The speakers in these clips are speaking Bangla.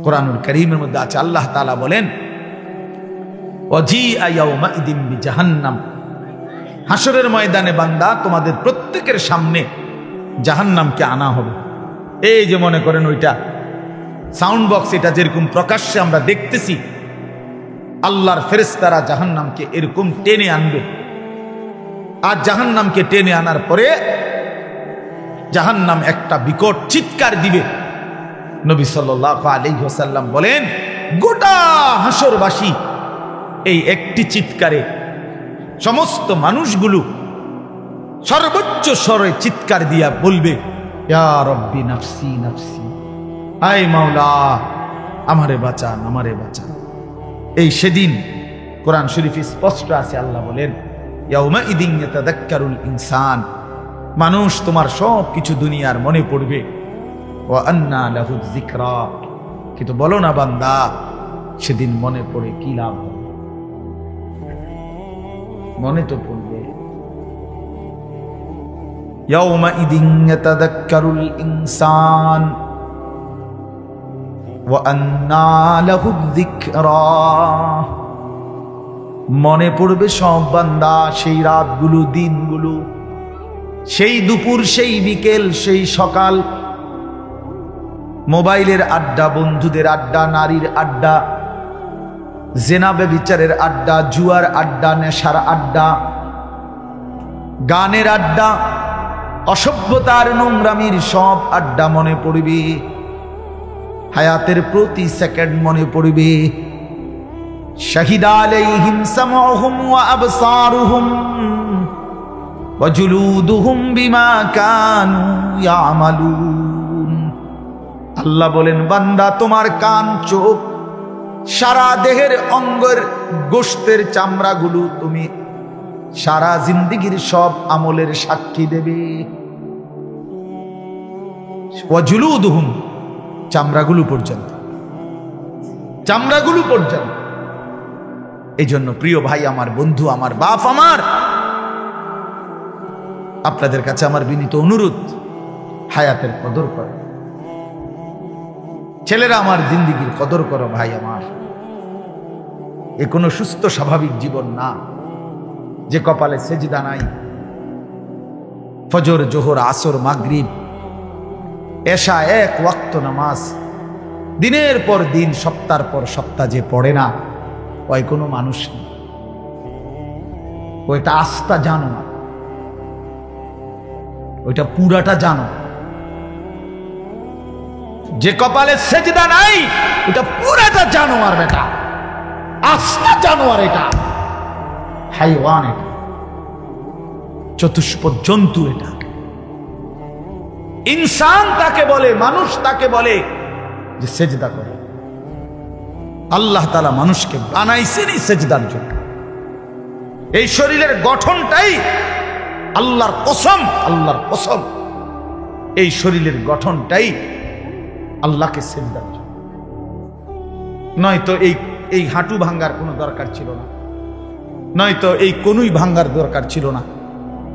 কোরআনুল কারীমের মধ্যে আছে, আল্লাহ তাআলা বলেন ওয়াজিআ ইয়াউমাইদিন বিজাহান্নাম, হাসরের ময়দানে বান্দা তোমাদের প্রত্যেকের সামনে জাহান্নামকে আনা হবে। এই যে মনে করেন ওইটা সাউন্ড বক্স, এটা যেরকম প্রকাশ্যে আমরা দেখতেছি, আল্লাহর ফেরেশতারা জাহান্নামকে এরকম টেনে আনবে। আর জাহান্নামকে টেনে আনার পরে জাহান্নাম একটা বিকট চিৎকার দিবে। নবী সাল্লাল্লাহু আলাইহি ওয়াসাল্লাম বলেন গোটা হাসরবাসী এই একটি চিৎকারে, সমস্ত মানুষগুলো সর্বোচ্চ স্বরে চিৎকার দিয়া বলবে ইয়া রব্বি নাফসি নাফসি, আয় মাওলা আমারে বাঁচান আমারে বাঁচান। এই সেদিন কোরআন শরীফে স্পষ্ট আছে, আল্লাহ বলেন ইয়াউমাইদিন ইয়াতাযাক্কারুল ইনসান, মানুষ তোমার সব কিছু দুনিয়ার মনে পড়বে। ওয়া আন্না লাহু যিকরা, কিন্তু বলো না বান্দা সেদিন মনে পড়ে কি লাভ হবে? মনে তো পড়বে। ইয়াউমাইদিন ইয়াতাযাক্কারুল ইনসান ওয়া আন্না লাহু যিকরা, মনে পড়বে সব বান্দা সেই রাতগুলো, দিনগুলো, সেই দুপুর, সেই বিকেল, সেই সকাল, মোবাইলের আড্ডা, বন্ধুদের আড্ডা, নারীর আড্ডা, জেনা ব্যভিচারের আড্ডা, জুয়ার আড্ডা, নেশার আড্ডা, গানের আড্ডা, অসভ্যতার নোংরামির সব আড্ডা মনে পড়বে। হায়াতের প্রতি সেকেন্ড মনে পড়বে। শাহিদা আলাইহিম সামউহুম ওয়া আবসারুহুম ওয়া জুলুদুহুম বিমা কানু ইয়ামালুন। আল্লাহ বলেন বান্দা তোমার কান, চোখ, সারা দেহের অঙ্গের গোশতের চামড়াগুলো তুমি সারা জিন্দেগীর সব আমলের সাক্ষী দেবে। ওয়া জুলুদুহুম, চামড়াগুলো পর্যন্ত, চামড়াগুলো পর্যন্ত। এই জন্য প্রিয় ভাই আমার, বন্ধু আমার, বাপ আমার, আপনাদের কাছে আমার বিনীত অনুরোধ, হায়াতের কদর করো। ছেলেরা আমার, জিন্দেগীর কদর করো ভাই আমার। এ কোনো সুস্থ স্বাভাবিক জীবন না যে কপালে সেজদা নাই, ফজর, জোহর, আসর, মাগরিব, এশা, এক ওয়াক্ত নামাজ দিনের পর দিন, সপ্তাহ পর সপ্তাহ যে পড়ে না, ওই কোনো মানুষ নেই। ওইটা আস্থা জানো না, ওইটা পুরাটা জানো। যে কপালে সেজদা নাই এটা পুরাটা জানোয়ার বেটা, আস্থা জানোয়ার, এটা হাইওয়ান, এটা চতুষ্পদ জন্তু, এটা ইনসান তাকে বলে, মানুষ তাকে বলে যে সেজদা করে। আল্লাহ তাআলা মানুষকে বানাইছেনই সেজদার জন্য। এই শরীরের গঠনটাই আল্লাহর কসম, আল্লাহর কসম, এই শরীরের গঠনটাই আল্লাহকে সেজদার জন্য। নয়তো এই হাঁটু ভাঙ্গার কোনো দরকার ছিল না, নয়তো এই কনুই ভাঙ্গার দরকার ছিল না,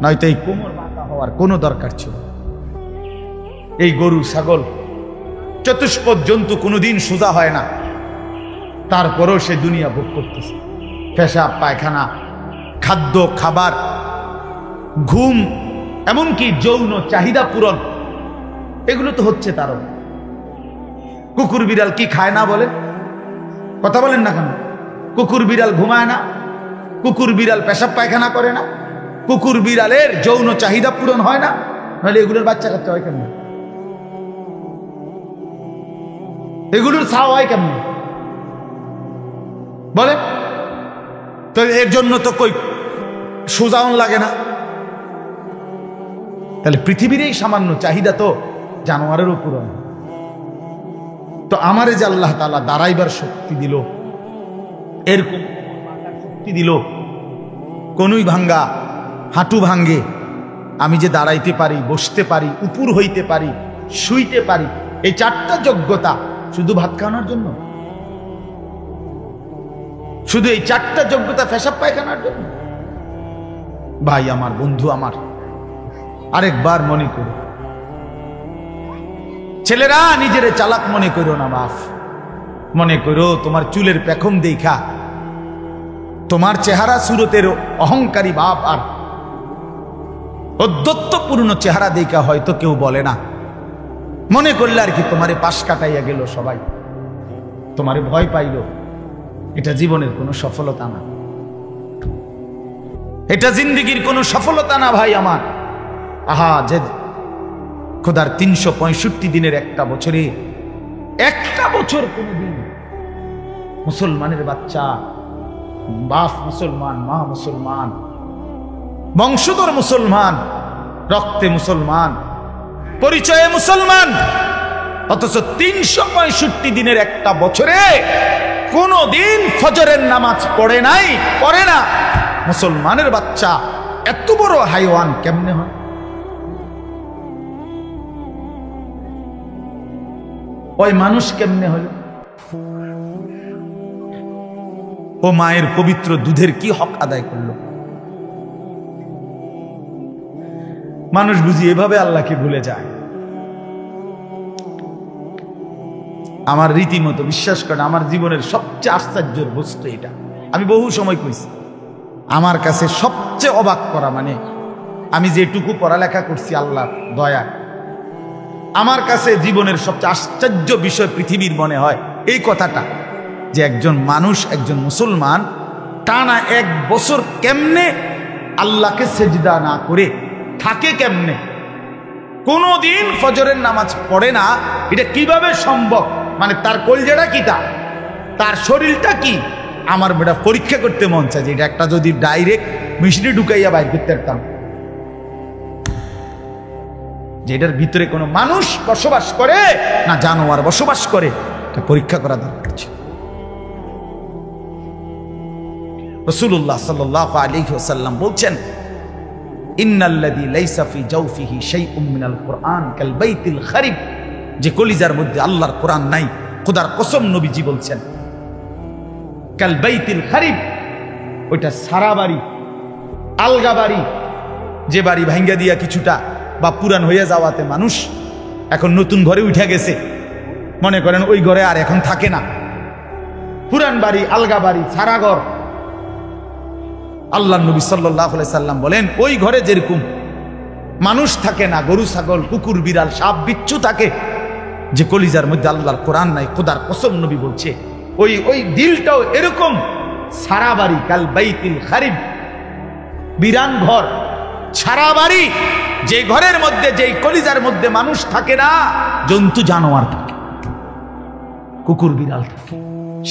নয়তো এই কোমর বাঁকা হওয়ার কোনো দরকার ছিল না। এই গরু, ছাগল, চতুষ্পদ জন্তু কোনোদিন সোজা হয় না, তারপরেও সে দুনিয়া ভোগ করতেছে। পেশাব, পায়খানা, খাদ্য, খাবার, ঘুম, এমনকি যৌন চাহিদা পূরণ, এগুলো তো হচ্ছে তারও। কুকুর বিড়াল কি খায় না বলে? কথা বলেন না কেন? কুকুর বিড়াল ঘুমায় না? কুকুর বিড়াল পেশাব পায়খানা করে না? কুকুর বিড়ালের যৌন চাহিদা পূরণ হয় না? নাহলে এগুলোর বাচ্চা কাচ্চা হয় কেমন? এগুলোর ছাও হয় কেমন বলে? তো এর জন্য তো কই সোজাউন লাগে না। তাহলে পৃথিবীর এই সামান্য চাহিদা তো জানোয়ারেরও পূরণ। তো আমারে যে আল্লাহ তাআলা দাঁড়াইবার শক্তি দিল, এরকম শক্তি দিল, কোনুই ভাঙ্গা, হাঁটু ভাঙ্গে, আমি যে দাঁড়াইতে পারি, বসতে পারি, উপর হইতে পারি, শুইতে পারি, এই চারটা যোগ্যতা শুধু ভাত খাওয়ানোর জন্য? শুধু এই চারটা যোগ্যতা পেশাব পায়খানার জন্য? ভাই আমার, বন্ধু আমার, আরেকবার মনে করি, ছেলেরা নিজেরে চালাক মনে করো না বাপ, মনে করো তোমার চুলের পেখম দেখা, তোমার চেহারা সুরতের অহংকারী বাপ আর অদ্যত্বপূর্ণ চেহারা দেখা হয়তো কেউ বলে না, মনে করলে আর কি তোমারে পাশ কাটাইয়া গেল সবাই, তোমারে ভয় পাইল। এটা জীবনের কোনো সফলতা না, এটা জিন্দেগির কোনো সফলতা না ভাই আমার। আহা, যে খোদার 365 দিনের একটা বছরে একটা বছর কোনদিন মুসলমানের বাচ্চা, বাপ মুসলমান, মা মুসলমান, বংশধর মুসলমান, রক্তে মুসলমান, পরিচয়ে মুসলমান, অথচ 365 দিনের একটা বছরে কোনদিন ফজরের নামাজ পড়ে নাই, পড়ে না। মুসলমানের বাচ্চা এত বড় হাইওয়ান কেমনে হয়? ওই মানুষ কেমনে হল? ও মায়ের পবিত্র দুধের কি হক আদায় করলো? মানুষ বুঝি এভাবে আল্লাহকে ভুলে যায়। আমার রীতিমতো বিশ্বাস করেন, আমার জীবনের সবচেয়ে আশ্চর্যের বস্তু এটা। আমি বহু সময় কইছি, আমার কাছে সবচেয়ে অবাক করা মানে আমি যেটুকু পড়ালেখা করছি আল্লাহ দয়া, আমার কাছে জীবনের সবচেয়ে আশ্চর্য বিষয় পৃথিবীর মনে হয় এই কথাটা, যে একজন মানুষ, একজন মুসলমান টানা 1 বছর কেমনে আল্লাহকে সেজদা না করে থাকে, কেমনে কোনদিন ফজরের নামাজ পড়ে না, এটা কিভাবে সম্ভব? মানে তার কলজেটা কি, তার শরীরটা কি? আমার বেটা পরীক্ষা করতে মন চায় যে এটা একটা যদি ডাইরেক্ট মিশরি ঢুকাইয়া বাইর করতে পারতাম, যে এটার ভিতরে কোনো মানুষ বসবাস করে না জানোয়ার বসবাস করে, এটা পরীক্ষা করা দরকার ছিল। রাসূলুল্লাহ সাল্লাল্লাহু আলাইহি ওয়াসাল্লাম বলছেন, ইন্নাল্লাযী লাইসা ফি জাওফিহি শাইউম মিনাল কুরআন কাল বাইতিল খারিব, যে কলিজার মধ্যে আল্লাহর কোরআন নাই, খোদার কসম নবীজি বলছেন, কাল বাইতিল খারিব, ওইটা সারা বাড়ি, আলগা বাড়ি, যে বাড়ি ভাঙ্গা দিয়া কিছুটা বা পুরান হইয়া যাওয়াতে মানুষ এখন নতুন ঘরে উঠে গেছে, মনে করেন ওই ঘরে আর এখন থাকে না, পুরান বাড়ি, আলগা বাড়ি, সারা ঘর। আল্লাহ নবী সাল্লাল্লাহু আলাইহি সাল্লাম বলেন, ওই ঘরে যেরকম মানুষ থাকে না, গরু ছাগল কুকুর বিড়াল সাপ বিচ্ছু থাকে, যে কলিজার মধ্যে আল্লাহর কোরআন নাই, খোদার কসম নবী বলছে ওই দিলটাও এরকম সারা বাড়ি, কাল বাইতিল খারিব, বিরান ঘর, সারা বাড়ি, যে ঘরের মধ্যে, যেই কলিজার মধ্যে মানুষ থাকে না, জন্তু জানোয়ার থাকে, কুকুর বিড়াল থাকে,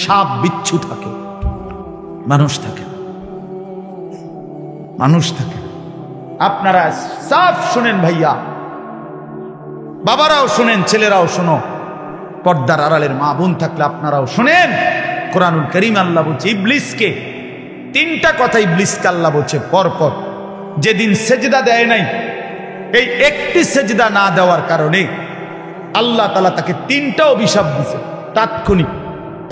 সাপ বিচ্ছু থাকে, মানুষ থাকে, মানুষ থাকে। আপনারা সাফ শুনেন ভাইয়া, বাবারাও শুনেন, ছেলেরাও শোনো, পর্দার আড়ালের মা বোন থাকলে আপনারাও শুনেন। কোরআনুল কারীম আল্লাহ বলছে ইবলিসকে, 3টা কথা ইবলিসকে আল্লাহ বলছে পরপর, যেদিন সেজদা দেয় নাই, এই একটি সেজদা না দেওয়ার কারণে আল্লাহ তাআলা তাকে 3টা অভিশাপ দিয়েছে তাৎক্ষণিক।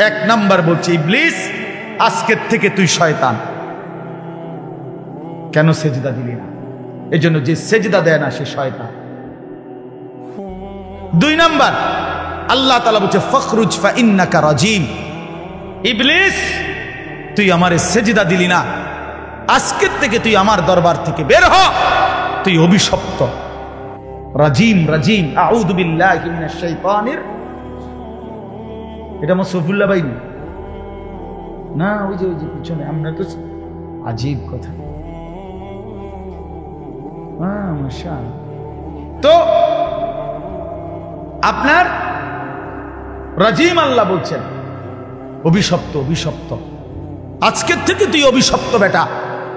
1 নাম্বার বলছে, ইবলিস আজকের থেকে তুই শয়তান। কেন সেজদা দিলি না? এই জন্য যে সেজদা দেয় না সে শয়তান। 2 নাম্বার আল্লাহ তাআলা বলছে ফখরুজ ফা ইন্নাকা রাজিম, ইবলিস তুই আমারে সেজদা দিলি না, আজকের থেকে তুই আমার দরবার থেকে বের হ, তুই অভিশপ্ত। রাজিম, রাজিম, আউযু বিল্লাহি মিনাশ শাইতানির, এটা মুসফুল্লাহ ভাই না, ওই যে পিছনে, আমরা তো আজীব কথা। তো আপনার রাজিম আল্লাহ বলছেন অভিশপ্ত, অভিশপ্ত, আজকের থেকে তুই অভিশপ্ত বেটা,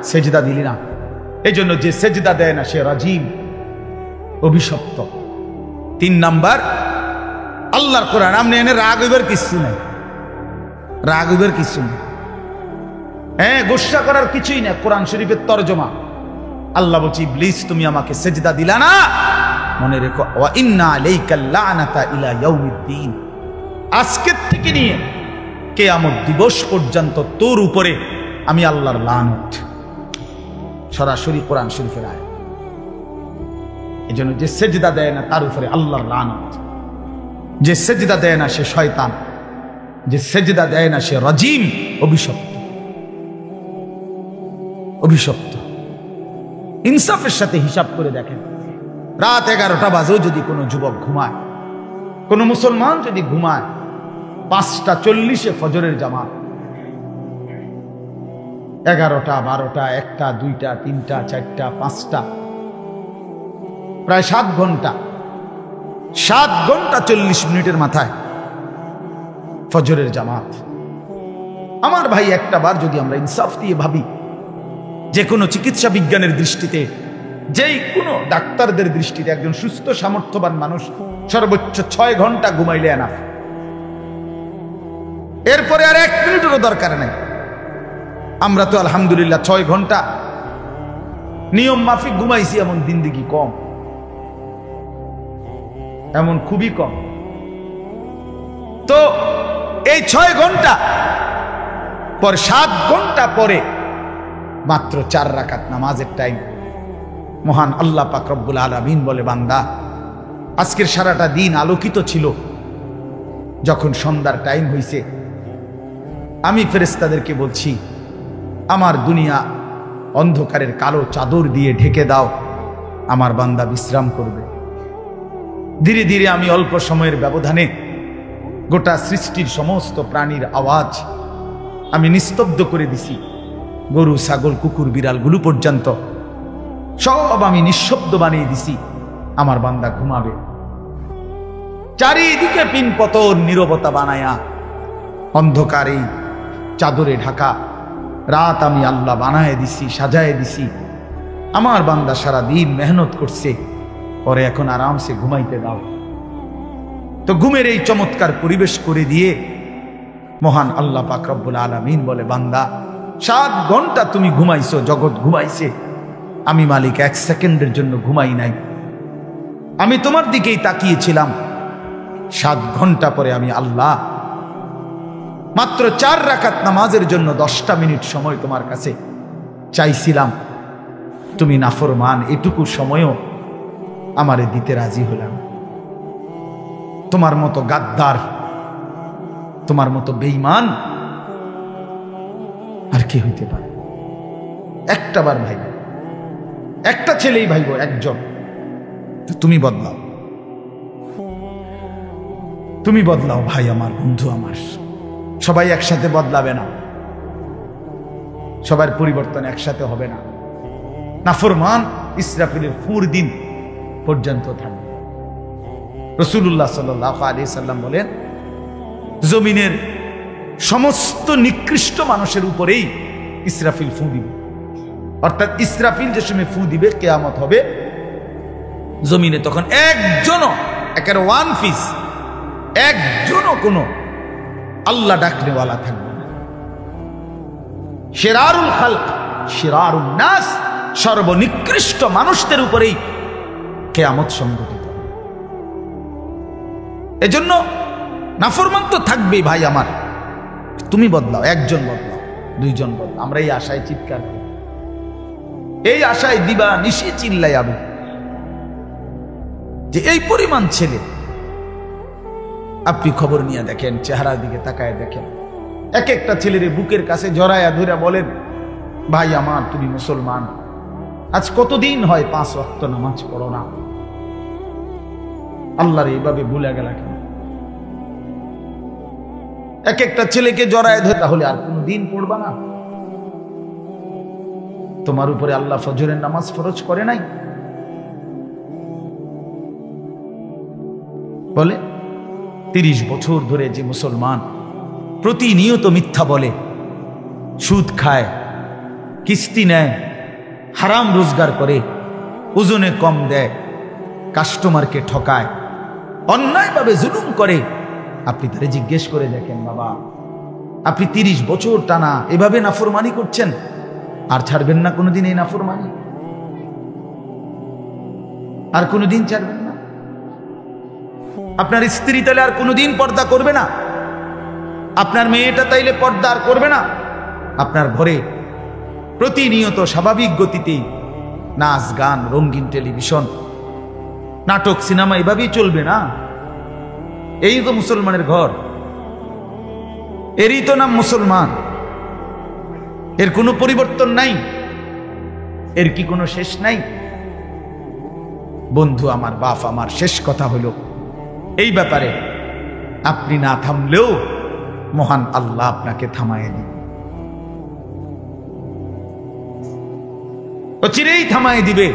সেজদা দিলি না। এই জন্য যে সেজদা দেয় না সে রাজিম, অভিশপ্ত। 3 নাম্বার আল্লাহর কোরআন, আপনি এনে রাগ হইবার কিছু নাই, রাগ হইবার কিছু নেই, হ্যাঁ গোসা করার কিছুই না। কোরআন শরীফের তরজমা, আল্লাহ বলছে ইবলিস তুমি আমাকে সেজদা দিলা না, মনে রেখো ওয়া ইন্না আলাইকা লানাতা ইলা ইয়াউমিদ্দিন, আজকের থেকে নিয়ে কিয়ামত দিবস পর্যন্ত তোর উপরে আমি আল্লাহর লানত। সরাসরি কোরআন শরীফের আয়াত। এজন্য যে সেজদা দেয় না তার উপরে আল্লাহর লানত। যে সেজদা দেয় না সে শয়তান, যে সেজদা দেয় না সে রাজিম, অভিশপ্ত। অভিশপ্ত। ইনসাফের সাথে হিসাব করে দেখেন, রাত 11টা বাজেও যদি কোনো যুবক ঘুমায়, কোনো মুসলমান যদি ঘুমায়, 5টা 40-এ ফজরের জামাত, 11টা 12টা 1টা 2টা 3টা 4টা 5টা, প্রায় 7 ঘন্টা, 7 ঘন্টা 40 মিনিটের মাথায় ফজরের জামাত। আমার ভাই, একটা বার যদি আমরা ইনসাফ দিয়ে ভাবি, যে কোনো চিকিৎসা বিজ্ঞানের দৃষ্টিতে, যেই কোনো ডাক্তারদের দৃষ্টিতে একজন সুস্থ সামর্থ্যবান মানুষ সর্বোচ্চ 6 ঘন্টা ঘুমাইলে এনাফ। এরপরে আর 1 মিনিটেরও দরকার নাই। আমরা তো আলহামদুলিল্লাহ 6 ঘন্টা নিয়ম মাফিক ঘুমাইছি, এমন জিন্দেগি কম, এমন খুবই কম। তো এই 6 ঘন্টা পর 7 ঘন্টা পরে মাত্র 4 রাকাত নামাজের টাইম। মহান আল্লাহ পাক রব্বুল আলামিন বলে, বান্দা আজকের সারাটা দিন আলোকিত ছিল, যখন সন্ধ্যার টাইম হইছে আমি ফেরেশতাদেরকে বলছি, আমার দুনিয়া অন্ধকারের কালো চাদর দিয়ে ঢেকে দাও, আমার বান্দা বিশ্রাম করবে। ধীরে ধীরে আমি অল্প সময়ের ব্যবধানে গোটা সৃষ্টির সমস্ত প্রাণীর আওয়াজ আমি নিস্তব্ধ করে দিছি। গরু, ছাগল, কুকুর, বিড়ালগুলো পর্যন্ত সব আমি নিঃশব্দ বানিয়ে দিছি, আমার বান্দা ঘুমাবে। চারিদিকে পিন পতন নীরবতা বানায়া অন্ধকারে চাদরে ঢাকা রাত আমি আল্লাহ বানায় দিছি, সাজায় দিছি। আমার বান্দা সারা দিন মেহনত করছে, পরে এখন আরামসে ঘুমাইতে দাও। তো ঘুমের এই চমৎকার পরিবেশ করে দিয়ে মহান আল্লাহ পাক রব্বুল আলামিন বলে, বান্দা 7 ঘন্টা তুমি ঘুমাইছো, জগৎ ঘুমাইছে, আমি মালিক 1 সেকেন্ডের জন্য ঘুমাই নাই। আমি তোমার দিকেই তাকিয়েছিলাম। 7 ঘন্টা পরে আমি আল্লাহ মাত্র 4 রাকাত নামাজের জন্য 10টা মিনিট সময় তোমার কাছে চাইছিলাম। তুমি নাফরমান, এটুকু সময়ও আমারে দিতে রাজি হলাম। তোমার মতো গাদ্দার, তোমার মতো বেঈমান আর কি হইতে পারে? একটা বার ভাইব, একটা ছেলেই ভাইব, একজন। তুমি বদলাও, তুমি বদলাও ভাই আমার, বন্ধু আমার। সবাই একসাথে বদলাবে না, সবার পরিবর্তন একসাথে হবে না। নাফরমান ইসরাফিলের ফুর দিন পর্যন্ত থাকবে। রাসূলুল্লাহ সাল্লাল্লাহু আলাইহি সাল্লাম বলেন, জমিনের সমস্ত নিকৃষ্ট মানুষের উপরেই ইসরাফিল ফু দিবে। অর্থাৎ ইসরাফিল যে সময় ফু দিবে, কিয়ামত হবে, জমিনে তখন একজনও, একের 1 পিস, একজনও কোনো আল্লাহ ডাকনেওয়ালা থাকবে না। শিরারুল খালক, শিরারুন নাস, সর্বনিকৃষ্ট মানুষদের উপরেই কিয়ামত সংঘটিত। এজন্য নাফরমান তো থাকবেই ভাই আমার। তুমি বদলাও, একজন বদলাও, 2 জন বদলাও। আমরা এই আশায় চিৎকার করি, এই আশায় দিবা নিশি চিল্লাই আমি, যে এই পরিমাণ ছেলে। আপনি খবর নিয়ে দেখেন, চেহারার দিকে তাকায় দেখেন, এক একটা ছেলের বুকের কাছে জড়ায়া ধরে বলেন, ভাই আমার তুমি মুসলমান, আজ কতদিন হয় 5 ওয়াক্ত নামাজ পড়ো না, আল্লাহর এইভাবে ভুলে গেল কেন? এক একটা ছেলেকে জড়ায় ধরে, তাহলে আর কোনো দিন পড়বা না? তোমার উপরে আল্লাহ ফজরের নামাজ ফরজ করে নাই? বলে 30 বছর ধরে যে মুসলমান প্রতিনিয়ত মিথ্যা বলে, সুদ খায়, কিস্তি নেয়, হারাম রোজগার করে, ওজনে কম দেয়, কাস্টমারকে ঠকায়, অন্যায়ভাবে জুলুম করে, আপনি তারে জিজ্ঞেস করে দেখেন, বাবা আপনি 30 বছর টানা এভাবে নাফরমানি করছেন, আর ছাড়বেন না কোনোদিন এই নাফরমানি? আর কোনোদিন ছাড়বেন না? আপনার স্ত্রী তাইলে আর কোনোদিন পর্দা করবে না? আপনার মেয়েটা তাইলে পর্দা আর করবে না? আপনার ঘরে প্রতিনিয়ত স্বাভাবিক গতিতেই নাচ, গান, রঙিন টেলিভিশন, নাটক, সিনেমা এভাবেই চলবে না? এই তো মুসলমানের ঘর, এরই তো নাম মুসলমান। এর কোনো পরিবর্তন নাই, এর কি কোনো শেষ নাই? বন্ধু আমার, বাপ আমার, শেষ কথা হলো এই ব্যাপারে আপনি না থামলেও মহান আল্লাহ আপনাকে থামায় দিন, অচিরেই থামায় দিবে।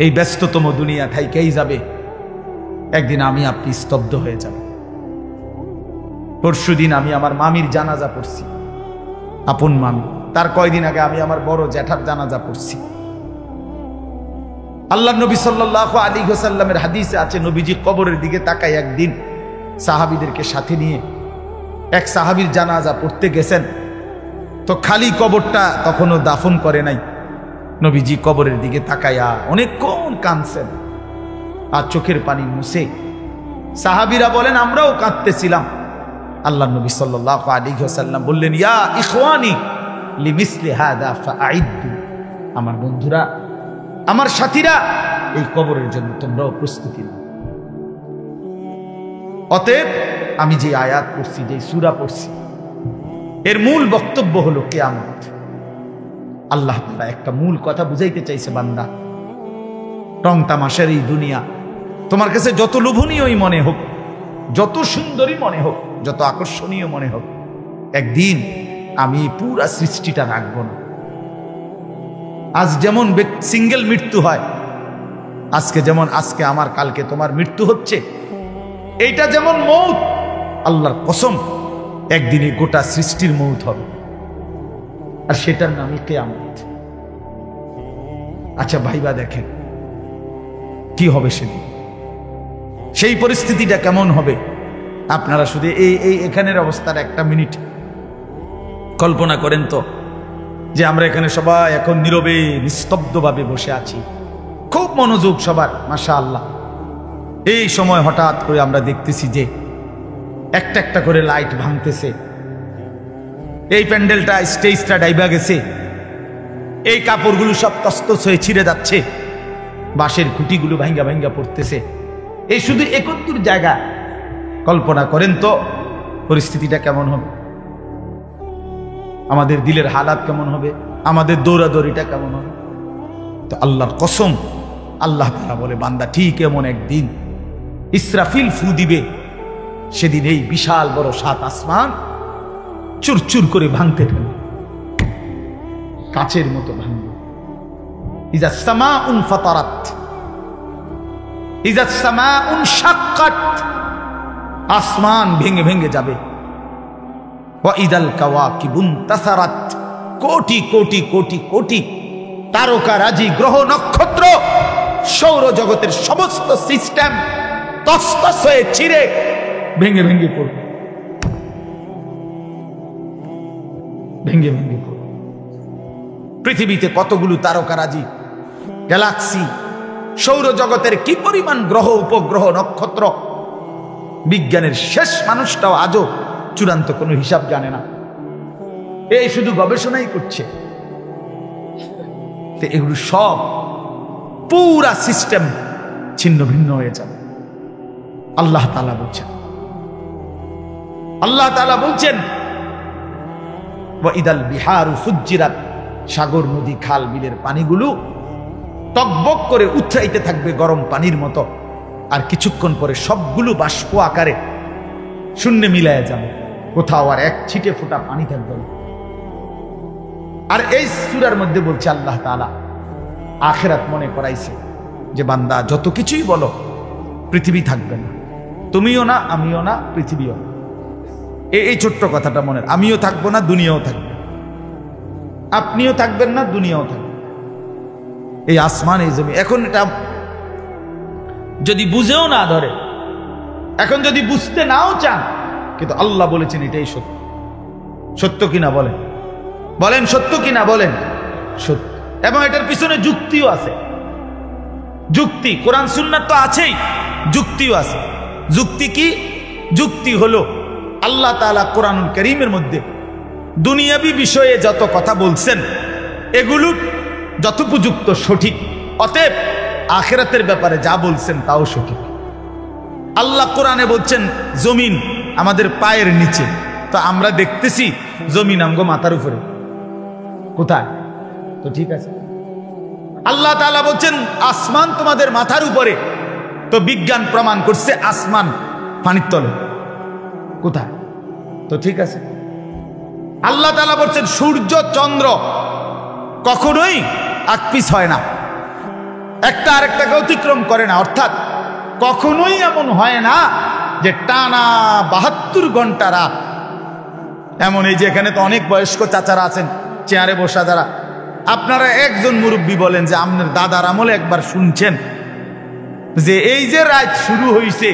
এই ব্যস্ততম দুনিয়া থাইকেই যাবে, একদিন আমি আপনি স্তব্ধ হয়ে যাব। পরশুদিন আমি আমার মামির জানাজা পড়ছি, আপন মামি। তার কয়দিন আগে আমি আমার বড় জ্যাঠার জানাজা পড়ছি। আল্লাহ নবী সাল্লাল্লাহু আলাইহি ওয়াসাল্লামের হাদিসে আছে, নবীজি কবরের দিকে তাকায় একদিন সাহাবীদেরকে সাথে নিয়ে এক সাহাবীর জানাজা পড়তে গেছেন। তো খালি কবরটা তখনও দাফন করে নাই। নবীজি কবরের দিকে তাকায়া অনেকক্ষণ কাঁদছেন আর চোখের পানি মুছে। সাহাবীরা বলেন আমরাও কাঁদতেছিলাম। আল্লাহ নবী সাল্লাল্লাহু আলাইহি ওয়াসাল্লাম বললেন, ইয়া ইখওয়ানি লিমিসলি হাদা ফাআইদ্দু, আমার বন্ধুরা, আমার সাথীরা, এই কবরের জন্য তোমরাও প্রস্তুতি নাও। অতএব আমি যে আয়াত পড়ছি, যে সূরা পড়ছি, এর মূল বক্তব্য হলো কিয়ামত। আল্লাহ তাআলা একটা মূল কথা বুঝাইতে চাইছে, বান্দা, রং তামাশার এই দুনিয়া তোমার কাছে যত লোভনীয়ই মনে হোক, যত সুন্দরী মনে হোক, যত আকর্ষণীয় মনে হোক, একদিন আমি পুরা সৃষ্টিটা রাখব না। আজ যেমন সিঙ্গেল মৃত্যু হয়, আজকে আমার, কালকে তোমার মৃত্যু হচ্ছে, এইটা যেমন মৌত, আল্লাহর কসম একদিন এই গোটা সৃষ্টির মৌত হবে, আর সেটার নামই কিয়ামত। আচ্ছা ভাইবা দেখেন কি হবে সেদিন, সেই পরিস্থিতিটা কেমন হবে। আপনারা শুধু এখানের অবস্থার একটা মিনিট কল্পনা করেন তো, যে আমরা এখানে সবাই এখন নীরবে নিস্তব্ধভাবে বসে আছি, খুব মনোযোগ সবার, মাশাআল্লাহ। এই সময় হঠাৎ করে আমরা দেখতেছি যে একটা একটা করে লাইট ভাঙতেছে, এই প্যান্ডেলটা, স্টেজটা ডাইবা গেছে, এই কাপড়গুলো সব তস্তস হয়ে ছিঁড়ে যাচ্ছে, বাঁশের খুঁটিগুলো ভাঙ্গা ভাঙ্গা পড়তেছে। এই শুধু 71 জায়গা, কল্পনা করেন তো পরিস্থিতিটা কেমন হবে, আমাদের দিলের হালাত কেমন হবে, আমাদের দৌড়াদৌড়িটা কেমন হবে। তো আল্লাহর কসম, আল্লাহ তাআলা বলে, বান্দা, ঠিক এমন একদিন ইসরাফিল ফু দিবে, সেদিন এই বিশাল বড় 7 আসমান চুরচুর করে ভাঙতে থাকবে, কাচের মতো ভাঙবে। ইজা সামাউন ফাতারাত, ইজা সামাউন শাক্কাত, আসমান ভেঙে ভেঙে যাবে। ওয়া ইদাল কাওয়াকিবুন তাসারাত, কোটি কোটি কোটি কোটি তারকারাজি, গ্রহ নক্ষত্র, সৌরজগতের সমস্ত সিস্টেম তসতস হয়ে ছিঁড়ে ভেঙে ভেঙে পড়বে, ভেঙে ভেঙে পড়বে। পৃথিবীতে কতগুলো তারকারাজি, গ্যালাক্সি, সৌরজগতের কি পরিমাণ গ্রহ, উপগ্রহ, নক্ষত্র, বিজ্ঞানের শেষ মানুষটাও আজও চূড়ান্ত কোনো হিসাব জানে না, এই শুধু গবেষণাই করছে। এগুলো সব পুরা সিস্টেম ছিন্ন ভিন্ন হয়ে যাবে। আল্লাহ তাআলা বলছেন, আল্লাহ তাআলা বলছেন, ওয়া ইদাল বিহারু ফুজ্জিরাত, সাগর, নদী, খাল, বিলের পানিগুলো টকবক করে উৎসাইতে থাকবে গরম পানির মতো, আর কিছুক্ষণ পরে সবগুলো বাষ্প আকারে শূন্যে মিলায় যাবে, কোথাও আর এক ছিটে ফোঁটা পানি থাকবে না। আর এই সূরার মধ্যে বলছে আল্লাহ তাআলা, আখিরাত মনে করাইছে যে বান্দা, যত কিছুই বলো, পৃথিবী থাকবে না, তুমিও না, আমিও না, পৃথিবীও না। এই ছোট্ট কথাটা মনে, আমিও থাকবো না, দুনিয়াও থাকবে, আপনিও থাকবেন না, দুনিয়াও থাকবে। এই আসমান, এই জমি, এখন এটা যদি বুঝেও না ধরে, এখন যদি বুঝতে নাও চান, কিন্তু আল্লাহ বলেছেন এটাই সত্য। সত্য কিনা বলেন, বলেন সত্য কিনা বলেন, সত্য। এবং এটার পিছনে যুক্তিও আছে, যুক্তি, কোরআন সুন্নাহ তো আছেই, যুক্তিও আছে। যুক্তি কি? যুক্তি হলো আল্লাহ তাআলা কোরআনুল কারীমের মধ্যে দুনিয়াবি বিষয়ে যত কথা বলছেন, এগুলো যথোপযুক্ত, সঠিক। অতএব আখিরাতের ব্যাপারে যা বলছেন তাও সঠিক। আল্লাহ কোরআনে বলছেন জমিন আমাদের পায়ের নিচে, তো আমরা দেখতেছি জমিন আমগো মাথার উপরে। কোথায়? তো ঠিক আছে। আল্লাহ তাআলা বলছেন আসমান তোমাদের মাথার উপরে, তো বিজ্ঞান প্রমাণ করছে আসমান পানির তলে। কোথায়? তো ঠিক আছে। আল্লাহ তাআলা বলছেন সূর্য চন্দ্র কখনোই আকপিস হয় না, একটা আরেকটাকে অতিক্রম করে না, অর্থাৎ কখনোই এমন হয় না যে টানা 72 ঘন্টা রাত। এমন এই যে এখানে তো অনেক বয়স্ক চাচারা আছেন চেয়ারে বসা যারা, আপনারা একজন মুরব্বী বলেন যে আপনার দাদার আমলে একবার শুনছেন যে এই যে রাত শুরু হয়েছে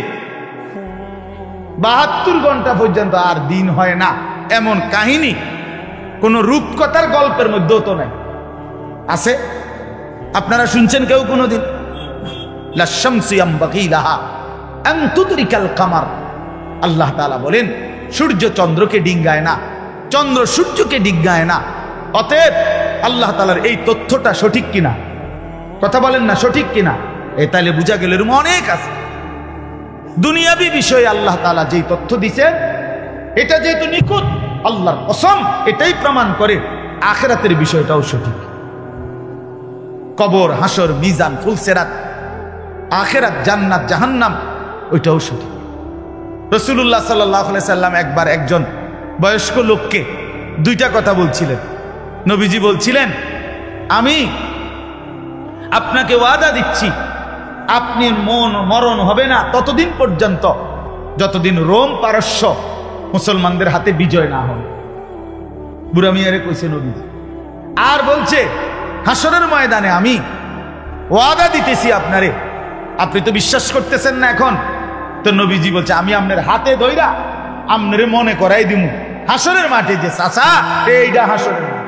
72 ঘন্টা পর্যন্ত আর দিন হয় না, এমন কাহিনী কোন রূপকথার গল্পের মধ্যেও তো নাই। আছে? আপনারা শুনছেন কেউ কোনোদিন? আল্লাহ তাআলা বলেন সূর্য চন্দ্রকে ডিঙ্গায় না, চন্দ্র সূর্যকে ডিঙ্গায় না। অতএব আল্লাহ তাআলার এই তথ্যটা সঠিক কিনা? কথা বলেন না, সঠিক কিনা? এই তাহলে বুঝা গেল এরকম অনেক আছে দুনিয়াবি বিষয়ে আল্লাহ তাআলা যেই তথ্য দিছেন এটা যেহেতু নিখুঁত, আল্লাহর কসম এটাই প্রমাণ করে আখিরাতের বিষয়টাও সঠিক। কবর, হাসর, মিজান, ফুলসেরাত, আখিরাত, জান্নাত, জাহান্নাম, ওইটাও সঠিক। রাসূলুল্লাহ সাল্লাল্লাহু আলাইহি সাল্লাম একবার একজন বয়স্ক লোককে দুইটা কথা বলছিলেন। নবীজি বলছিলেন, আমি আপনাকে ওয়াদা দিচ্ছি আপনি মরণ হবে না ততদিন পর্যন্ত যতদিন রোম পারস্য মুসলমানদের হাতে বিজয় না হন। বুড়া মিয়ারে কইছে নবীজি। আর বলছে হাসরের ময়দানে আমি ওয়াদা দিতেছি আপনারে, আপনি তো বিশ্বাস করতেছেন না এখন। তো নবীজি বলছে আমি আপনার হাতে ধইরা আপনারে মনে করাই দিমু হাসরের মাঠে যে চাচা এইটা হাসরের মাঠ।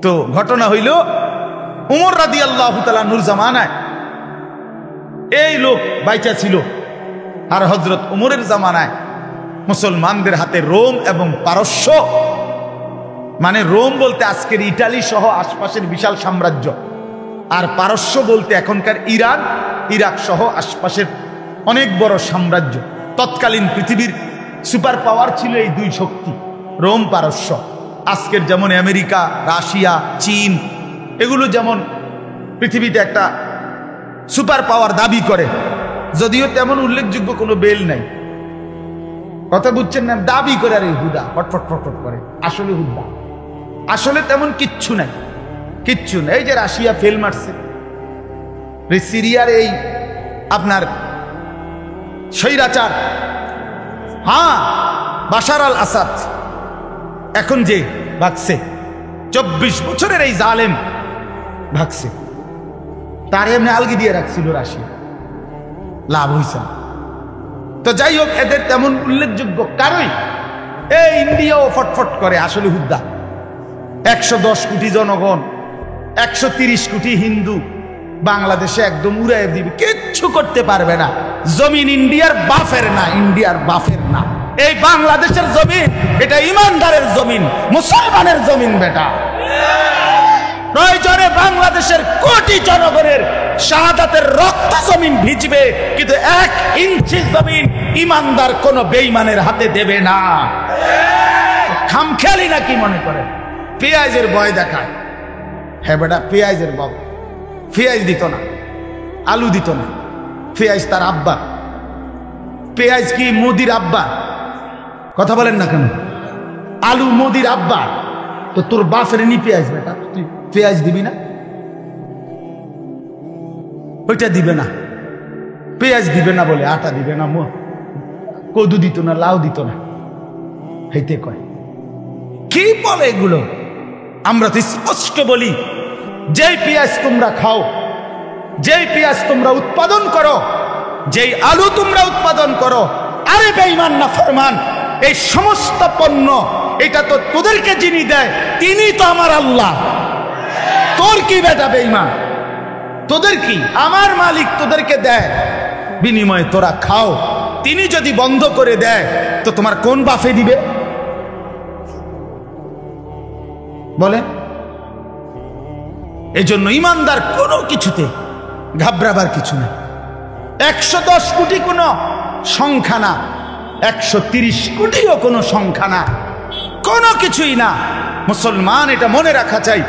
তো ঘটনা হইল উমর রাদিয়াল্লাহু তাআলা নূর জামানায় এই লোক বাইচা ছিল, আর হযরত উমরের জামানায় মুসলমানদের হাতে রোম এবং পারস্য, মানে রোম বলতে আজকের ইটালি সহ আশপাশের বিশাল সাম্রাজ্য, আর পারস্য বলতে এখনকার ইরান, ইরাক সহ আশপাশের অনেক বড় সাম্রাজ্য। তৎকালীন পৃথিবীর সুপার পাওয়ার ছিল এই দুই শক্তি, রোম পারস্য। আজকের যেমন আমেরিকা, রাশিয়া, চীন, এগুলো যেমন পৃথিবীতে একটা সুপার পাওয়ার দাবি করে, যদিও তেমন উল্লেখযোগ্য কোনো বেল নাই। কথা বুঝছেন না? দাবি করে আর এই হুদা ফটফট ফটফট করে, আসলে হুদা, আসলে তেমন কিচ্ছু নাই, কিচ্ছু নেই। এই যে রাশিয়া ফেল মারছে, সিরিয়ার এই আপনার স্বৈরাচার, হ্যাঁ বাশার আল আসাদ এখন যে ভাগছে, 24 বছরের এই জালেম ভাগছে, তার এমনি আলগি দিয়ে রাখছিল রাশিয়া, লাভ হইছে। তো যাই হোক, এদের তেমন উল্লেখযোগ্য কারণ এই ইন্ডিয়াও ফটফট করে, আসলে হুদ্দা। 110 কোটি জনগণ, 130 কোটি হিন্দু, বাংলাদেশে একদম উড়াই দিবে, কিচ্ছু করতে পারবে না। জমিন ইন্ডিয়ার বাফের না, ইন্ডিয়ার বাফের না, এই বাংলাদেশের জমিন এটা ইমানদারের জমিন, মুসলমানের জমিন বেটা। প্রয়োজনে বাংলাদেশের কোটি জনগণের শাহাদাতের রক্ত জমিন ভিজবে, কিন্তু 1 ইঞ্চি জমিন ইমানদার কোন বেঈমানের হাতে দেবে না। খামখেয়ালি না কি মনে করে? পেঁয়াজের ভয় দেখায়, হ্যাঁ বেটা পেঁয়াজের বাপ, পেঁয়াজ দিত না, আলু দিত না, পেঁয়াজ তার আব্বা। পেঁয়াজ কি মোদির আব্বা? কথা বলেন না কেন? আলু মোদির আব্বা, তো তোর বাপের নি পেঁয়াজ বেটা, তুই পেঁয়াজ দিবি না? ওইটা দিবে না, পেঁয়াজ দিবে না বলে আটা দিবে না, কদু দিত না, লাউ দিত না, হইতে কয় কি বলে এগুলো? আমরা তো স্পষ্ট বলি, যেই পেঁয়াজ তোমরা খাও, যেই পেঁয়াজ তোমরা উৎপাদন করো, যেই আলু তোমরা উৎপাদন করো, আরে বেঈমান না ফরমান, এই সমস্ত পণ্য এটা তো তোদেরকে যিনি দেয় তিনি তো আমার আল্লাহ। তোর কি বেটা বেঈমান? তোদের কি? আমার মালিক তোদেরকে দেয়, বিনিময়ে তোরা খাও। তিনি যদি বন্ধ করে দেয় তো তোমার কোন বাফে দিবে বলে? এই জন্য ইমানদার কোনো কিছুতে ঘাবড়াবার কিছু নেই। 110 কোটি কোনো সংখ্যা না, 130 কোটিও কোনো সংখ্যা না, কোনো কিছুই না। মুসলমান এটা মনে রাখা চাই,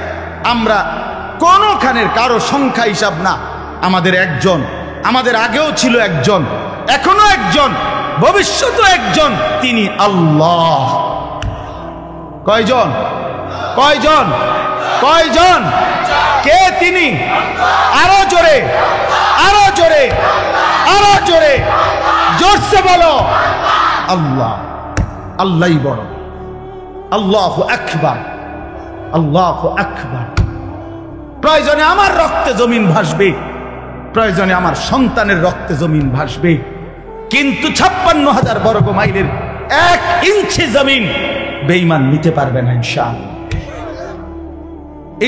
আমরা কোনোখানের কারো সংখ্যা হিসাব না। আমাদের একজন, আমাদের আগেও ছিল একজন, এখনো একজন, ভবিষ্যতেও একজন, তিনি আল্লাহ। কয়জন? কয়জন? কয়জন? কে তিনি? আরো জোরে, আরো জোরে, আরো জোরে, জোরসে বলো আল্লাহ। আল্লাহই বড়। আল্লাহু আকবার, আল্লাহু আকবার। প্রয়োজনে আমার রক্তে জমিন ভাসবে, প্রয়োজনে আমার সন্তানের রক্তে জমিন ভাসবে, কিন্তু 56,000 বর্গ মাইলের 1 ইঞ্চি জমিন বেঈমান নিতে পারবে না ইনশাআল্লাহ।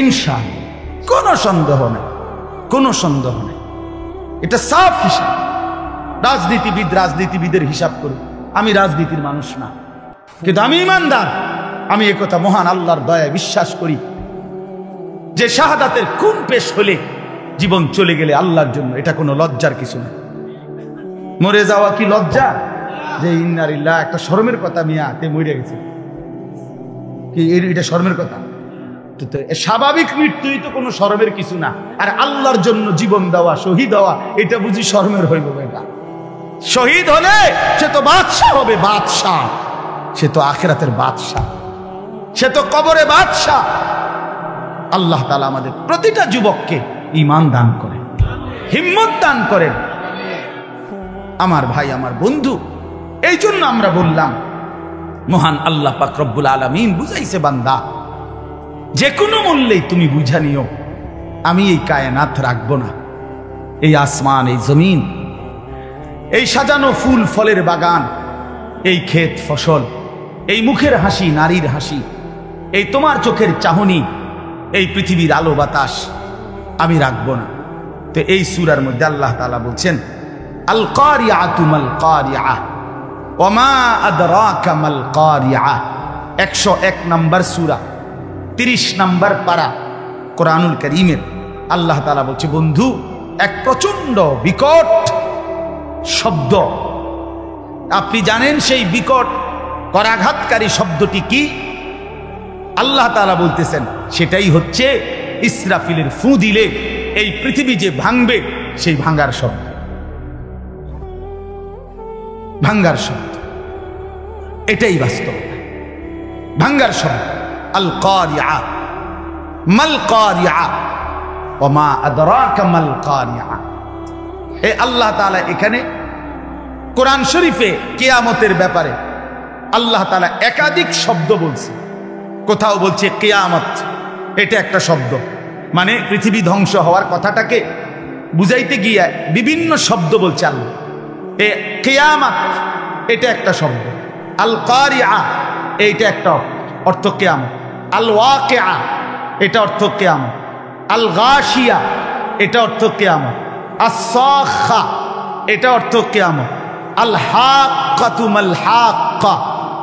ইনশাআল্লাহ, কোনো সন্দেহ নেই, কোনো সন্দেহ নেই। এটা সাফ হিসাব। রাজনীতিবিদ রাজনীতিবিদের হিসাব করুন, আমি রাজনীতির মানুষ না, কিন্তু আমি ইমানদার। আমি একথা মহান আল্লাহর দয়ায় বিশ্বাস করি যে শাহাদাতের খুন পেশ হলে, জীবন চলে গেলে আল্লাহর জন্য এটা কোনো লজ্জার কিছু না। মরে যাওয়া কি লজ্জা? যে ইন্নালিল্লাহ, একটা শরমের কথা, মিয়া তে মরে গেছে, কি এটা শরমের কথা? স্বাভাবিক মৃত্যুই তো কোনো শরমের কিছু না। আর আল্লাহর জন্য জীবন দেওয়া, শহীদ হওয়া, এটা বুঝি শরমের হইব? এটা শহীদ হলে সে তো বাদশাহ হবে, বাদশাহ। সে তো আখিরাতের বাদশাহ, সে তো কবরে বাদশাহ। আল্লাহ তাআলা আমাদের প্রতিটা যুবককে ঈমান দান করেন, হিম্মত দান করেন। আমার ভাই, আমার বন্ধু, এই জন্য আমরা বললাম, মহান আল্লাহ পাক রব্বুল আলামিন বুঝাইছে, বান্দা যে কোনো মূল্যেই তুমি বুঝা নিও, আমি এই কায়নাত রাখবো না। এই আসমান, এই জমিন, এই সাজানো ফুল ফলের বাগান, এই ক্ষেত ফসল, এই মুখের হাসি, নারীর হাসি, এই তোমার চোখের চাহনি, এই পৃথিবীর আলো বাতাস আমি রাখবো না। তো এই সূরার মধ্যে আল্লাহ তাআলা বলছেন, আল কারিআতু মাল কারিআ ওয়া মা আদরাকা মাল কারিআ। 101 নম্বর সূরা, 30 নম্বর পারা কোরআনুল কারীমের। আল্লাহ তাআলা বলছে, বন্ধু, এক প্রচন্ড বিকট শব্দ, আপনি জানেন সেই বিকট করাঘাতকারী শব্দটি কি? আল্লাহ তাআলা বলতেছেন, সেটাই হচ্ছে ইসরাফিলের ফু দিলে এই পৃথিবী যে ভাঙবে, সেই ভাঙার শব্দ, ভাঙার শব্দ। এটাই বাস্তবতা, ভাঙার শব্দ। আল কারিআ মাল কারিআ ওয়া মা আদরাকা মাল কারিআ। এই আল্লাহ তাআলা এখানে কোরআন শরীফে কিয়ামতের ব্যাপারে আল্লাহ তাআলা একাধিক শব্দ বলছে। কোথাও বলছে কিয়ামত, এটা একটা শব্দ, মানে পৃথিবী ধ্বংস হওয়ার কথাটাকে বুঝাইতে গিয়ে বিভিন্ন শব্দ বলছে আল্লাহ। এ কিয়ামত, এটা একটা শব্দ। আল কারিআ, এইটা একটা অর্থ কিয়ামত। আল ওয়াকিআ, এটা অর্থ কিয়ামত। আল গাশিয়া, এটা অর্থ কিয়ামত। আস-সাখা, এটা অর্থ কিয়ামত। আল হাক্কাতু মাল হাক্কা,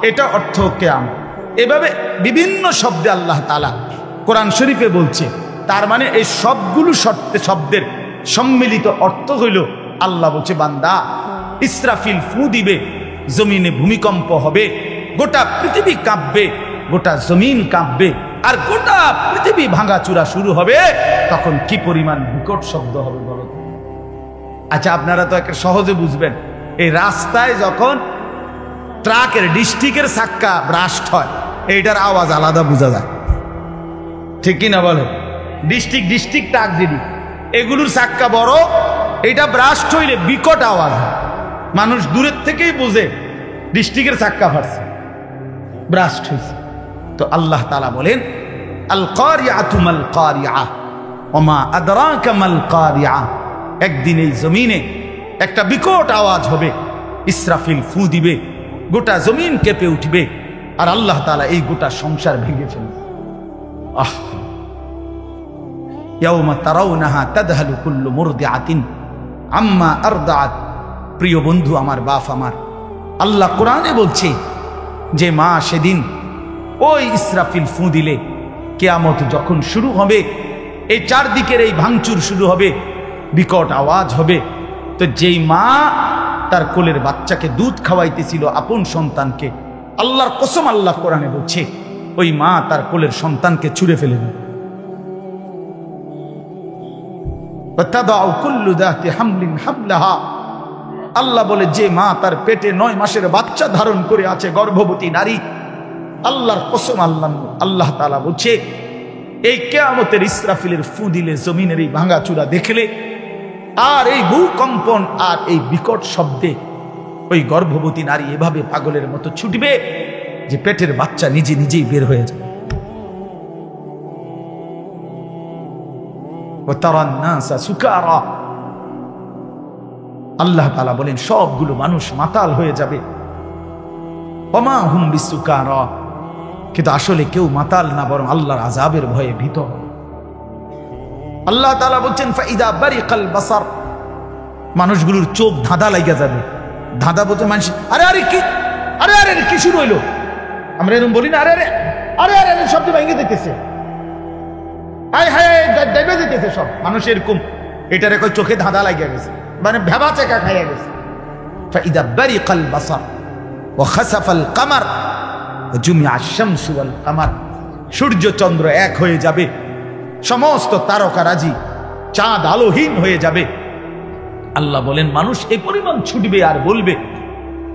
এটা অর্থ কিয়ামত। এভাবে বিভিন্ন শব্দে আল্লাহ তাআলা কোরআন শরীফে বলছে। তার মানে এই সবগুলো শব্দের সম্মিলিত অর্থ হইল, আল্লাহ বলছে, বান্দা, ইসরাফিল ফু দিবে, জমিনে ভূমিকম্প হবে, গোটা পৃথিবী কাঁপবে, গোটা জমিন কাঁপবে, আর গোটা পৃথিবী ভাঙাচুরা শুরু হবে। তখন কি পরিমাণ বিকট শব্দ হবে বলো? আচ্ছা, আপনারা তো একটা সহজে বুঝবেন, এই রাস্তায় যখন ট্রাকের ডিস্ট্রিক্টের চাক্কা ব্রাস্ট হয়, এইটার আওয়াজ আলাদা বোঝা যায়, ঠিক কিনা বলে? ডিস্ট্রিক্ট ট্রাক যেটি, এগুলোর চাক্কা বড়, এটা ব্রাস্ট হইলে বিকট আওয়াজ হয়, মানুষ দূরের থেকেই বোঝে ডিস্ট্রিক্টের চাক্কা ফাটছে, ব্রাস্ট হয়েছে। তো আল্লাহ তাআলা বলেন, আল কারিআতু মাল কারিআ ওয়া মা আদরাকা মাল কারিআ। একদিন এই জমিনে একটা বিকট আওয়াজ হবে, ইসরাফিল ফু দিবে, গোটা জমিন কেঁপে উঠবে, আর আল্লাহ তাআলা এই গোটা সংসার ভেঙে ফেলবে। ইয়াউমা তারাউনাহা তাদহালু কুল্লু মুরদিআতিন আম্মা আরদাআত। প্রিয় বন্ধু আমার, বাপ আমার, আল্লাহ কোরআনে বলছে যে মা সেদিন ওই ইসরাফিল ফু দিলে, কিয়ামত যখন শুরু হবে, এই চারদিকের এই ভাঙচুর শুরু হবে, বিকট আওয়াজ হবে, তো যেই মা তার কোলের বাচ্চাকে দুধ খাওয়াইতেছিল আপন সন্তানকে, আল্লাহর কসম আল্লাহ কোরআনে বলছে ওই মা তার কোলের সন্তানকে ছুঁড়ে ফেলে দিল। আল্লাহ বলে যে মা তার পেটে 9 মাসের বাচ্চা ধারণ করে আছে, গর্ভবতী নারী, আল্লাহর কসম আল্লাহ তাআলা বলছে এই কিয়ামতের ইসরাফিলের ফু দিলে জমিনের এই ভাঙাচুরা দেখলে আর এই ভূকম্পন আর এই বিকট শব্দে ওই গর্ভবতী নারী এভাবে পাগলের মতো ছুটবে যে পেটের বাচ্চা নিজে নিজেই বের হয়ে যাবে। আল্লাহ তাআলা বলেন সবগুলো মানুষ মাতাল হয়ে যাবে। ওমা হুম বিসুকারা, কিন্তু আসলে কেউ মাতাল না, বরং আল্লাহর আযাবের ভয়ে ভীত। আল্লাহ তাআলা বলছেন ফাইদা বারিকাল বাসার, মানুষগুলোর চোখ ধাঁধা লাগিয়া যাবে। ধাঁধা বলতে মানুষ আরে আরে কি আরে আরে কি শুরু হইলো, আমরা এরকম বলি না, আরে আরে আরে আরে শব্দ ভেঙে যেতেছে, হায় হায় দেবে যেতেছে সব মানুষ এরকম, এটারে কই চোখে ধাঁধা লাগিয়া গেছে, মানে ভেবা চেকা খাইয়া গেছে। ফাইদা বারিকাল বাসার ওয়া খাসাফাল কামার ওয়া জুমিআ আশ-শামসু ওয়াল কামার, সূর্য চন্দ্র এক হয়ে যাবে, সমস্ত তারকারাজি চাঁদ আলোহীন হয়ে যাবে। আল্লাহ বলেন মানুষ এই পরিমাণ ছুটবে আর বলবে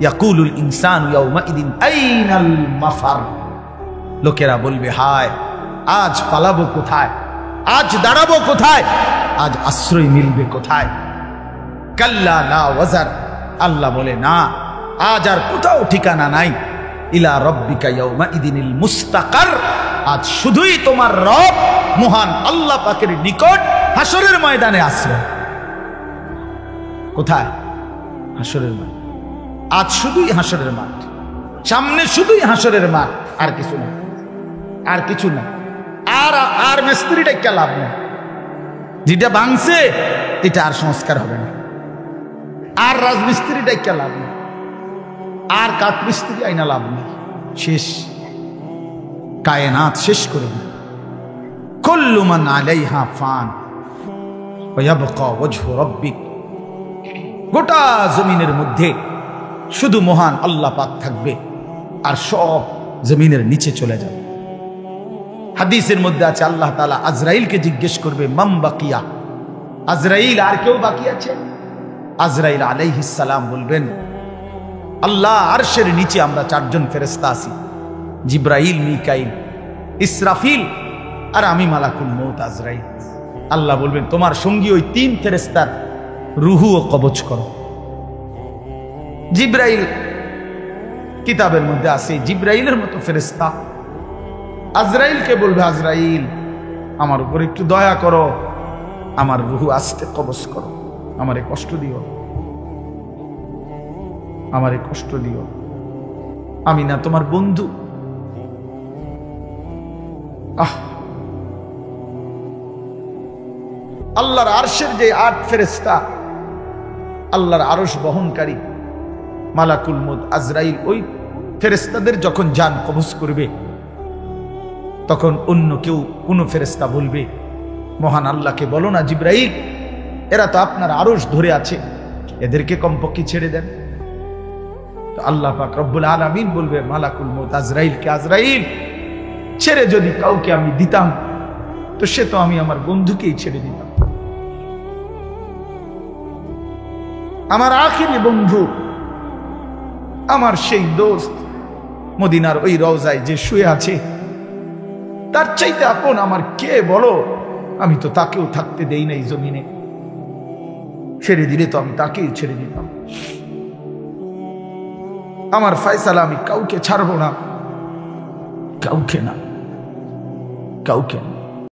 ইয়াকুলুল ইনসানু ইয়াউমাইদিন আইনাল মাফার, লোকেরা বলবে হায় আজ পালাবো কোথায়, আজ দাঁড়াবো কোথায়, আজ আশ্রয় মিলবে কোথায়। কাল্লা লা ওয়াজার, আল্লাহ বলে না, আজ আর কোথাও ঠিকানা নাই। ইলা রব্বিকা ইয়াউমাইদিনিল মুস্তাকার, আজ শুধুই তোমার রব মহান আল্লাহ পাকের নিকট হাসরের ময়দানে আশ্রয়। কোথায়? হাসরের মাঠ। আজ শুধুই হাসরের মাঠ, সামনে শুধুই হাসরের মাঠ, আর কিছু না, আর কিছু না। আর আর মিস্ত্রিটা কে লাভ নেই, যেটা ভাঙছে এটা আর সংস্কার হবে না। আর রাজমিস্ত্রিটা কে লাভ নেই, আর কাঠ মিস্ত্রি আইনা লাভ নেই, শেষ। কায়নাত শেষ করে দিল। কুল্লু মান আলাইহা ফান ওয়া ইয়াবকা ওয়াজহু রাব্বিক, গোটা জমিনের মধ্যে শুধু মহান আল্লাহ পাক থাকবে, আর সব জমিনের নিচে চলে যাবে। হাদিসের মধ্যে আছে আল্লাহ তাআলা আজরাইলকে জিজ্ঞেস করবে মাম বাকিয়া, আজরাইল আর কেউ বাকি আছে? আজরাইল আলাইহিস সালাম বলবেন আল্লাহ আরশের নিচে আমরা 4 জন ফেরেশতা আছি, জিব্রাইল, মিকাইল, ইসরাফিল আর আমি মালাকুল মউত আজরাইল। আল্লাহ বলবেন তোমার সঙ্গী ওই 3 ফেরেশতার রুহু ও কবজ করো। জিব্রাইল, কিতাবের মধ্যে আছে জিব্রাইলের মতো ফেরেশতা আজরাইলকে বলবে আজরাইল আমার উপর একটু দয়া করো, আমার রুহু আস্তে কবজ করো, আমারে কষ্ট দিও, আমারে কষ্ট দিও, আমি না তোমার বন্ধু। আল্লাহর আরশের যে 8 ফেরেশতা, আল্লাহর আরশ বহনকারী মালাকুল মউত আজরাইল, ওই ফেরেশতাদের যখন জান কবজ করবে তখন অন্য কেউ কোনো ফেরেশতা বলবে মহান আল্লাহকে বলো না জিব্রাইল এরা তো আপনার আরশ ধরে আছে, এদেরকে কমপক্ষে ছেড়ে দেন। তো আল্লাহ পাক রব্বুল আলামিন বলবে মালাকুল মউত আজরাইলকে, আজরাইল ছেড়ে যদি কাউকে আমি দিতাম তো সে তো আমি আমার বন্ধুকেই ছেড়ে দিতাম, আমার আখিরি বন্ধু, আমার সেই দোস্ত মদিনার ওই রওজায় যে শুয়ে আছে, তার চাইতে আপন আমার কে বলো? আমি তো তাকেও থাকতে দেই নাই জমিনে, ছেড়ে দিলে তো আমি তাকেই ছেড়ে দিতাম। আমার ফয়সালা আমি কাউকে ছাড়বো না, কাউকে না, কাউকে না।